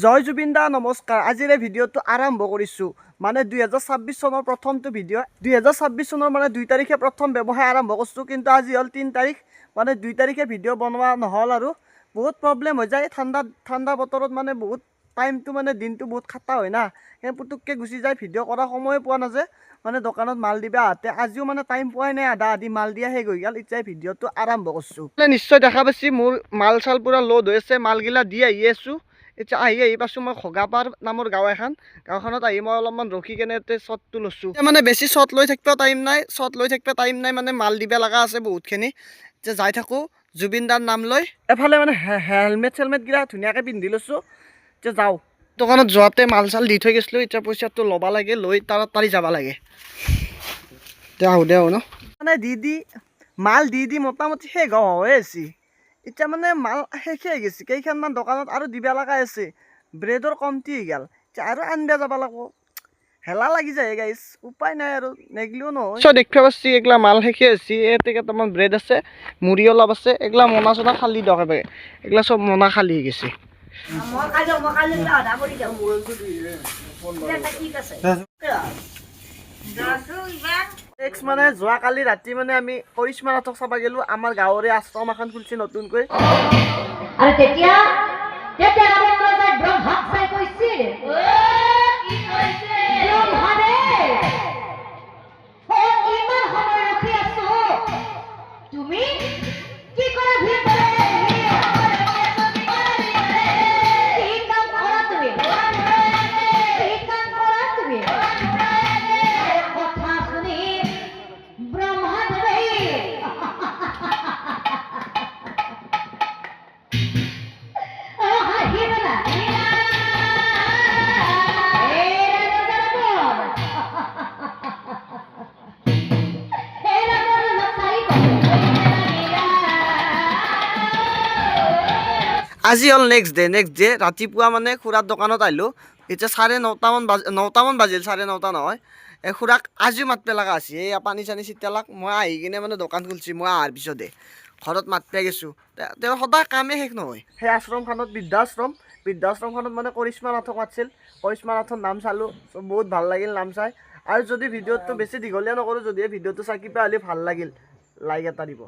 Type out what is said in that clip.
জয় জুবিন দা নমস্কাৰ। আজিৰ এই ভিডিঅ'টো আৰম্ভ কৰিছোঁ। মানে 2026 চনৰ প্ৰথমটো ভিডিঅ'। 2026 চনৰ মানে 2 তাৰিখে প্ৰথম ব্যৱসায় আৰম্ভ কৰিছোঁ, কিন্তু আজি হ'ল 3 তাৰিখ। মানে 2 তাৰিখে ভিডিঅ' বনোৱা নহ'ল আৰু বহুত প্ৰব্লেম হৈ যায়। ঠাণ্ডা বতৰত মানে বহুত টাইমটো মানে দিনটো বহুত খাটা হয় না, সেই পুতুককৈ গুচি যায়, ভিডিঅ' কৰাৰ সময়ে পোৱা নাযায়। মানে দোকানত মাল দিবা আহোঁতে আজিও মানে টাইম পোৱাই নাই, আধা আধি মাল দিয়া শেষ হৈ গ'ল। এতিয়া ভিডিঅ'টো আৰম্ভ কৰিছোঁ। নিশ্চয় দেখা পাইছি মোৰ মাল চাল পুৰা লোড হৈ আছে, মালগিলা দি আহি আছোঁ। এতিয়া আহি পাইছোঁ মই ঘগাপাৰ নামৰ গাঁও গাঁওখনত আহি মই অলপমান ৰখি কেনে শ্বটটো লৈছোঁ। মানে বেছি শ্বট লৈ থাকিব টাইম নাই, মানে মাল দিব লগা আছে বহুতখিনি। এতিয়া যাই থাকোঁ জুবিন দাৰ নাম লৈ। এফালে মানে হেলমেট চেলমেটগিলা ধুনীয়াকৈ পিন্ধি লৈছোঁ। এতিয়া যাওঁ দোকানত, যোৱাতে মাল চাল দি থৈ গৈছিলোঁ। এতিয়া পইচাটো ল'ব লাগে, লৈ তাড়াতাড়ি যাব লাগে। এতিয়া আহোঁ দে ন, মানে মাল দি মোটামুটি শেষ হৈ আছে। এতিয়া মানে মাল শেষে হৈ গৈছে, কেইখনমান দোকানত আৰু দিব লগা আছে। ব্ৰেডৰ কমটি হৈ গ'ল, এতিয়া আৰু আনিব যাব লাগিব। হেলা লাগি যায় গাইছ, উপায় নাই আৰু নেগলিও নহয়। দেখিব পাচ্ছি এগলা মাল শেষে হৈছে। ইয়াতে কেইটামান ব্ৰেড আছে, মুড়ি অলপ আছে। এগলা মনা চনা খালি দৰকাৰ পায়, এগলা চব মনা খালি হৈ গৈছে। মানে যোৱাকালি ৰাতি মানে আমি কৰিশ্মা নাথক চাব গেলো। আমাৰ গাঁৱৰে আশ্ৰম এখন খুলিছে নতুনকৈ। আৰু তেতিয়া ৰবীন্দ্ৰনাথ ব্ৰহ্মাক চাই কৈছিল, ইমান সময় ৰখি আছো, তুমি কি কৰা কথা শুনি ব্ৰহ্মাদেৱে আজি হ'ল নেক্সট ডে ৰাতিপুৱা মানে খুৰাৰ দোকানত আহিলোঁ। এতিয়া 9:30মান বাজিল, 9:30 নহয়। এই খুৰাক আজিও মাতিব লগা আছে। এই পানী চানী চিটালাক মই আহি কিনে মানে দোকান খুলিছোঁ। মই অহাৰ পিছতে ঘৰত মাতিব গৈছোঁ। তেওঁ সদায় কামেই শেষ নহয়। সেই আশ্ৰমখনত বৃদ্ধাশ্ৰমখনত মানে কৰিশ্মা নাথক মাতিছিল। কৰিশ্মা নাথৰ নাম চালোঁ, বহুত ভাল লাগিল নাম চাই। আৰু যদি ভিডিঅ'টো বেছি দীঘলীয়া নকৰোঁ, যদিহে ভিডিঅ'টো চাই কিবা হ'লে ভাল লাগিল, লাইক এটা দিব।